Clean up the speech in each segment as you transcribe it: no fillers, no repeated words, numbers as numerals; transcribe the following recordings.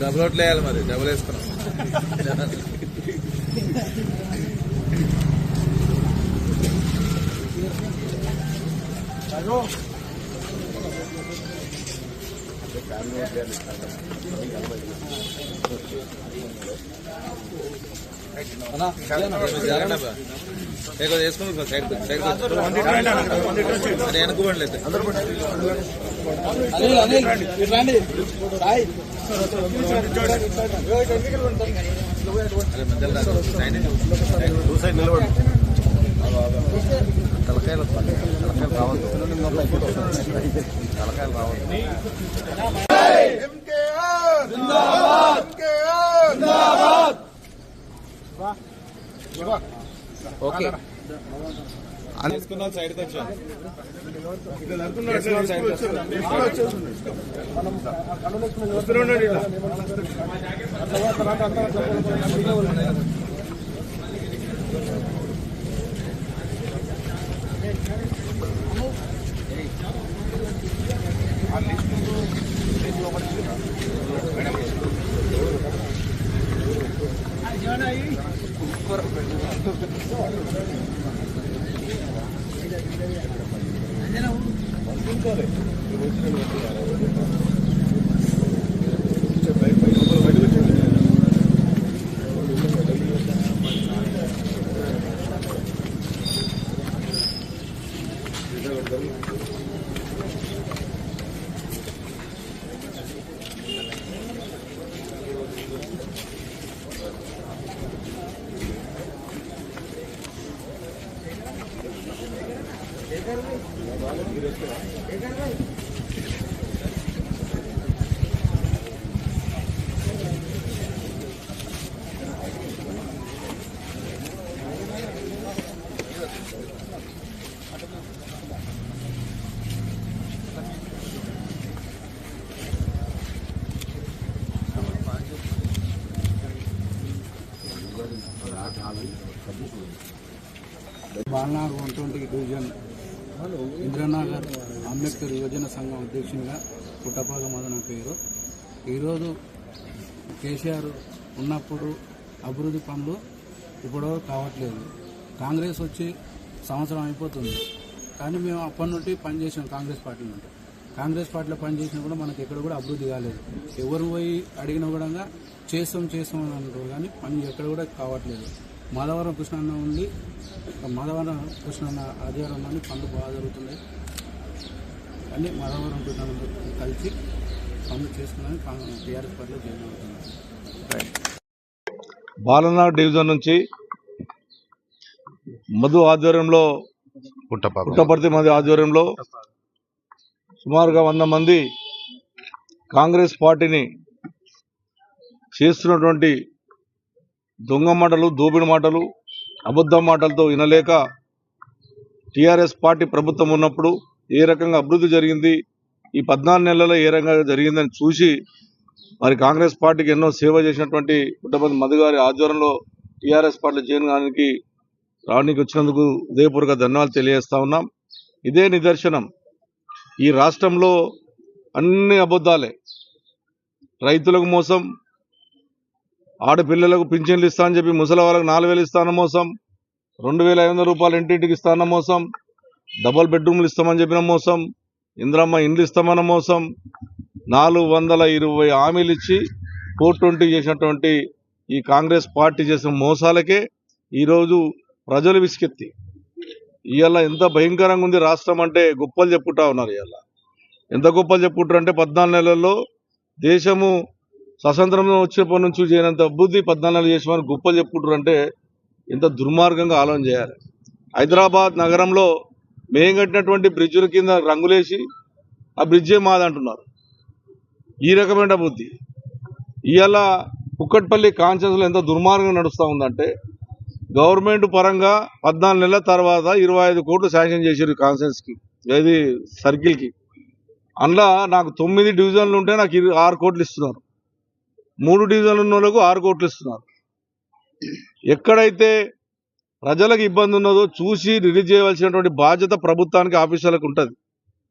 Double ఓట్లు వేయాలి, మరి డబుల్ వేసుకున్నాం. వేసుకుని సైడ్ వెనుకోండి. తలకాయలు రావద్దు, తలకాయలు రావద్దు. ఓకే సైడ్కి వచ్చాను. బాలనాగ్ 120 డివిజన్ ఇంద్రనగర్ అంబేద్కర్ యువజన సంఘం అధ్యక్షునిగా పుట్టపాక మదన పేరు. ఈరోజు కేసీఆర్ ఉన్నప్పుడు అభివృద్ధి పనులు ఇప్పుడు కావట్లేదు. కాంగ్రెస్ వచ్చి సంవత్సరం అయిపోతుంది, కానీ మేము అప్పటి నుండి పనిచేసాం. కాంగ్రెస్ పార్టీలో పనిచేసినా కూడా మనకి ఎక్కడ కూడా అభివృద్ధి కాలేదు. ఎవరు పోయి అడిగినా కూడా చేస్తాం అని అంటారు, కానీ పని ఎక్కడ కూడా కావట్లేదు. మాధవరం కృష్ణన్న ఉండి మాధవరం కృష్ణన్న ఆధ్వర్యంలోని పనులు బాగా జరుగుతున్నాయి. కానీ మాధవరం కృష్ణన్న కలిసి పనులు చేసుకున్నాను టీఆర్ఎస్ పార్టీలో జాయిన్ అవుతున్నాను. బాలనాగ్ డివిజన్ నుంచి మధు ఆధ్వర్యంలో పుట్టపర్తి మధు ఆధ్వర్యంలో సుమారుగా 100 మంది కాంగ్రెస్ పార్టీని చేస్తున్నటువంటి దొంగ మాటలు, దోపిడి మాటలు, అబద్ధ మాటలతో వినలేక టీఆర్ఎస్ పార్టీ ప్రభుత్వం ఉన్నప్పుడు ఏ రకంగా అభివృద్ధి జరిగింది, ఈ 14 నెలల్లో ఏ రకంగా జరిగిందని చూసి మరి కాంగ్రెస్ పార్టీకి ఎన్నో సేవ చేసినటువంటి పుట్టపర్తి మధు గారి ఆధ్వర్యంలో టీఆర్ఎస్ పార్టీలో జాయిన్ రావడానికి వచ్చినందుకు హృదయపూర్వక ధన్యవాదాలు తెలియజేస్తా ఉన్నాం. ఇదే నిదర్శనం. ఈ రాష్ట్రంలో అన్ని అబద్ధాలే. రైతులకు మోసం, ఆడపిల్లలకు పింఛన్లు ఇస్తా అని చెప్పి ముసలి వాళ్ళకు 4,000 ఇస్తాన మోసం, 2,500 రూపాయలు ఇంటింటికి ఇస్తాన మోసం, డబుల్ బెడ్రూమ్లు ఇస్తామని చెప్పిన మోసం, ఇంద్రమ్మ ఇండ్లు ఇస్తామన్న మోసం, 420 హామీలు ఇచ్చి 420 చేసినటువంటి ఈ కాంగ్రెస్ పార్టీ చేసిన మోసాలకే ఈరోజు ప్రజలు విసికెత్తి ఇవాళ ఎంత భయంకరంగా ఉంది రాష్ట్రం అంటే గొప్పలు చెప్పుకుంటా ఉన్నారు. ఇవాళ ఎంత గొప్పలు చెప్పుకుంటారు అంటే 14 నెలల్లో దేశము స్వతంత్రం వచ్చేప్పటి నుంచి చేయనంత అభివృద్ధి 14 నెలలు చేసామని గొప్పలు చెప్పుకుంటారు అంటే ఎంత దుర్మార్గంగా ఆలోచన చేయాలి. హైదరాబాద్ నగరంలో మేం కట్టినటువంటి బ్రిడ్జుల కింద రంగులేసి ఆ బ్రిడ్జే మాదంటున్నారు. ఈ రకమైన బుద్ధి ఇవాళ కుక్కట్పల్లి కాన్స్టిట్యూన్సీలో ఎంత దుర్మార్గంగా నడుస్తూ ఉందంటే గవర్నమెంట్ పరంగా 14 నెలల తర్వాత 25 కోట్లు శాంక్షన్ చేశారు కాన్స్టిట్యూన్సీకి, ఏది సర్కిల్కి. అందులో నాకు 9 డివిజన్లు ఉంటే నాకు 6 కోట్లు ఇస్తున్నారు, 3 డివిజన్లు ఉన్న వాళ్ళకు 6 కోట్లు ఇస్తున్నారు. ఎక్కడైతే ప్రజలకు ఇబ్బంది ఉన్నదో చూసి రిలీజ్ చేయవలసినటువంటి బాధ్యత ప్రభుత్వానికి, ఆఫీసర్లకు ఉంటుంది.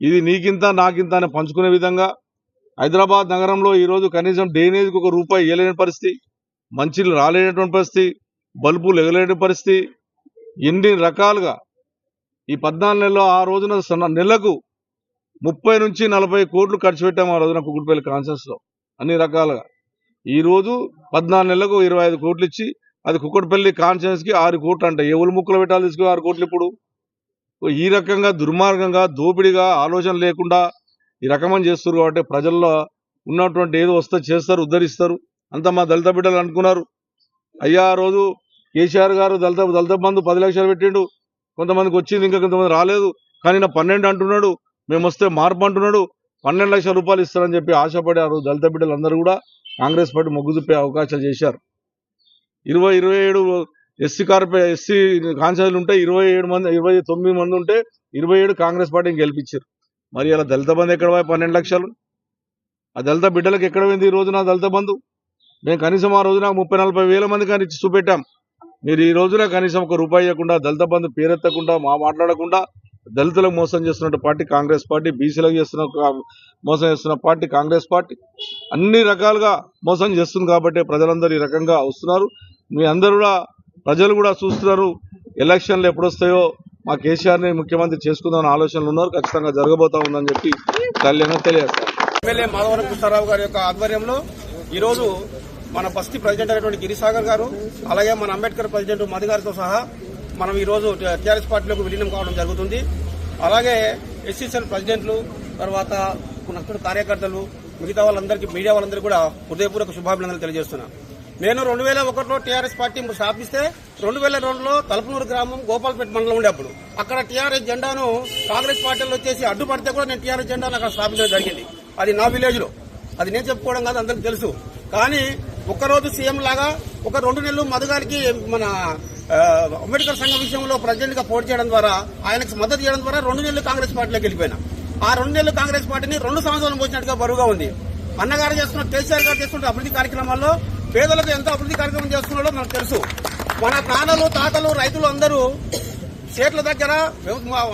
ఇది నీకింత నాకింత అని పంచుకునే విధంగా హైదరాబాద్ నగరంలో ఈరోజు కనీసం డ్రైనేజ్కి ₹1 ఇవ్వలేని పరిస్థితి, మంచిలు రాలేనటువంటి పరిస్థితి, బల్బులు ఎగలేని పరిస్థితి, ఎన్ని రకాలుగా ఈ 14 నెలల్లో ఆ రోజున నెలకు 30 నుంచి 40 కోట్లు ఖర్చు పెట్టాము ఆ రోజున కుకుట్పల్లి కాన్సెన్స్లో అన్ని రకాలుగా. ఈరోజు 14 నెలలకు 25 కోట్లు ఇచ్చి అది కుకుట్పల్లి కాన్సెన్స్కి 6 కోట్లు అంటే ఎవరు ముక్కలు పెట్టాలి తీసుకుని 6 కోట్లు ఇప్పుడు? ఈ రకంగా దుర్మార్గంగా దోపిడిగా ఆలోచన లేకుండా ఈ రకమని చేస్తారు. కాబట్టి ప్రజల్లో ఉన్నటువంటి ఏదో వస్తే చేస్తారు, ఉద్ధరిస్తారు. అంతా మా దళిత బిడ్డలు అనుకున్నారు. అయ్యా ఆ రోజు కేసీఆర్ గారు దళిత బంధు 10 లక్షలు పెట్టిండు, కొంతమందికి వచ్చింది, ఇంకా కొంతమంది రాలేదు. కానీ నా 12 అంటున్నాడు, మేము వస్తే మార్పు అంటున్నాడు. 12 లక్షల రూపాయలు ఇస్తారని చెప్పి ఆశపడి ఆ రోజు దళిత బిడ్డలు అందరూ కూడా కాంగ్రెస్ పార్టీ మొగ్గు చూపే అవకాశాలు చేశారు. 27 ఎస్సీ కాన్స్టిట్యూన్సీలు ఉంటే 29 మంది ఉంటే 27 కాంగ్రెస్ పార్టీని గెలిపించారు. మరి అలా దళిత బంధు ఎక్కడ పోయి 12 లక్షలు? ఆ దళిత బిడ్డలకు ఎక్కడ పోయింది ఈ రోజున దళిత బంధు? మేము కనీసం ఆ రోజున 30-40 వేల మంది కానీ ఇచ్చి చూపెట్టాం. మీరు ఈ రోజున కనీసం ₹1 ఇవ్వకుండా, దళిత బంధు పేరెత్తకుండా, మాట్లాడకుండా దళితులకు మోసం చేస్తున్న పార్టీ కాంగ్రెస్ పార్టీ, బీసీలకు మోసం చేస్తున్న పార్టీ కాంగ్రెస్ పార్టీ. అన్ని రకాలుగా మోసం చేస్తుంది కాబట్టి ప్రజలందరూ ఈ రకంగా వస్తున్నారు. మీ అందరూ కూడా ప్రజలు కూడా చూస్తున్నారు. ఎలక్షన్లు ఎప్పుడొస్తాయో మా కేసీఆర్ని ముఖ్యమంత్రి చేసుకుందామని ఆలోచనలు ఉన్నారు. ఖచ్చితంగా జరగబోతా ఉందని చెప్పి తెలియజేస్తారు. ఎమ్మెల్యే మాధవరం కృష్ణారావు గారి యొక్క ఆధ్వర్యంలో ఈరోజు మన బస్తీ ప్రెసిడెంట్ అయినటువంటి గిరిసాగర్ గారు, అలాగే మన అంబేద్కర్ ప్రెసిడెంట్ మధు గారితో సహా మనం ఈరోజు టీఆర్ఎస్ పార్టీలోకి విలీనం కావడం జరుగుతుంది. అలాగే ఎస్సీసీఎల్ ప్రెసిడెంట్లు, తర్వాత నక్సల్ కార్యకర్తలు, మిగతా వాళ్ళందరికీ, మీడియా వాళ్ళందరికీ కూడా హృదయపూర్వక శుభాభినందనలు తెలియజేస్తున్నా. నేను 2001లో టీఆర్ఎస్ పార్టీ స్థాపిస్తే 2002లో తలపనూరు గ్రామం గోపాల్పేట మండలం ఉండే అప్పుడు అక్కడ టీఆర్ఎస్ జెండాను కాంగ్రెస్ పార్టీలో వచ్చేసి అడ్డుపడితే కూడా నేను టీఆర్ఎస్ జెండాను అక్కడ స్థాపించడం జరిగింది. అది నా విలేజ్ లో, అది నేను చెప్పుకోవడం కాదు, అందరికి తెలుసు. కానీ ఒక్కరోజు సీఎం లాగా ఒక 2 నెలలు మధు గారికి మన అంబేద్కర్ సంఘం విషయంలో ప్రెసిడెంట్ గా పోటీ చేయడం ద్వారా, ఆయనకు మద్దతు చేయడం ద్వారా 2 నెలలు కాంగ్రెస్ పార్టీలోకి వెళ్ళిపోయినా. ఆ 2 నెలలు కాంగ్రెస్ పార్టీని 2 సంవత్సరాలు పోసినట్టుగా బరువుగా ఉంది. అన్నగారు చేస్తున్న, కేసీఆర్ గారు చేస్తున్న అభివృద్ధి కార్యక్రమాల్లో పేదలకు ఎంత అభివృద్ధి కార్యక్రమం చేస్తున్నాడో మనకు తెలుసు. మన నాన్నలు, తాతలు, రైతులు అందరూ స్టేట్ల దగ్గర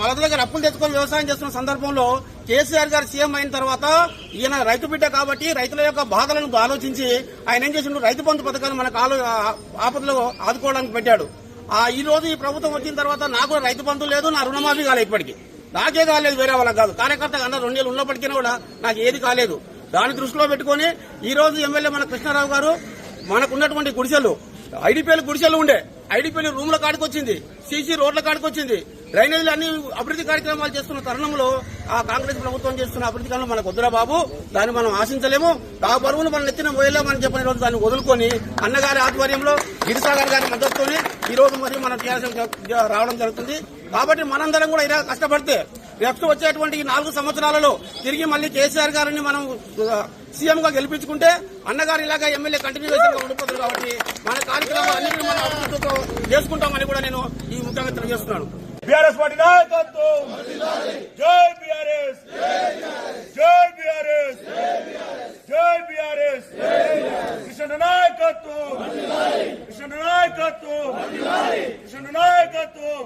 వాళ్ళ దగ్గర అప్పులు తెచ్చుకొని వ్యవసాయం చేస్తున్న సందర్భంలో కేసీఆర్ గారు సీఎం అయిన తర్వాత ఈయన రైతు బిడ్డ కాబట్టి రైతుల యొక్క బాధలను ఆలోచించి ఆయన ఏం చేసిండు, రైతు బంధు పథకాన్ని మనకు ఆపదలో ఆదుకోవడానికి పెట్టాడు. ఈ రోజు ఈ ప్రభుత్వం వచ్చిన తర్వాత నాకు రైతు బంధు లేదు, నా రుణమాఫీ కాలేదు. ఇప్పటికీ నాకే కాలేదు, వేరే వాళ్ళకి కాదు. కార్యకర్తగా అన్న 2 నెలలు ఉన్నప్పటికీ కూడా నాకు ఏది కాలేదు. దాన్ని దృష్టిలో పెట్టుకుని ఈ రోజు ఎమ్మెల్యే మన కృష్ణారావు గారు మనకున్నటువంటి గుడిసెలు, ఐడిపిఎల్ గుడిసెలు ఉండే, ఐడిపిఎల్ రూమ్ల కాడికి వచ్చింది, సీసీ రోడ్ల కాడికి వచ్చింది, డ్రైనేజీలు అన్ని అభివృద్ధి కార్యక్రమాలు చేస్తున్న తరుణంలో ఆ కాంగ్రెస్ ప్రభుత్వం చేస్తున్న అభివృద్ధి కాలంలో మనకు వద్దురా బాబు, దాన్ని మనం ఆశించలేము, ఆ బరువును మనం ఎత్తిన పోయలేమని చెప్పిన రోజు దాన్ని వదులుకొని అన్నగారి ఆధ్వర్యంలో గిరిసాగర్ గారి మద్దతుతోనే ఈ రోజు మరి మన టీఆర్ఎస్ రావడం జరుగుతుంది. కాబట్టి మనందరం కూడా ఇలా కష్టపడితే నెక్స్ట్ వచ్చేటువంటి 4 సంవత్సరాలలో తిరిగి మళ్ళీ కేసీఆర్ గారిని మనం సీఎం గా గెలిపించుకుంటే అన్నగారు ఇలాగా ఎమ్మెల్యే కంటిన్యూషన్ గా ఉండిపోతుంది. కాబట్టి మన కార్యక్రమాలు అన్నింటినీ మనం అభివృద్ధితో చేసుకుంటామని కూడా నేను ఈ ముఖ్యంగా తెలియజేస్తున్నాను. బీఆర్ఎస్ పార్టీ నాయకత్వం, జై బీఆర్ఎస్, జై బీఆర్ఎస్, జై బీఆర్ఎస్, కిషన్ నాయకత్వం, కిషన్ నాయకత్వం, కిషన్ నాయకత్వం.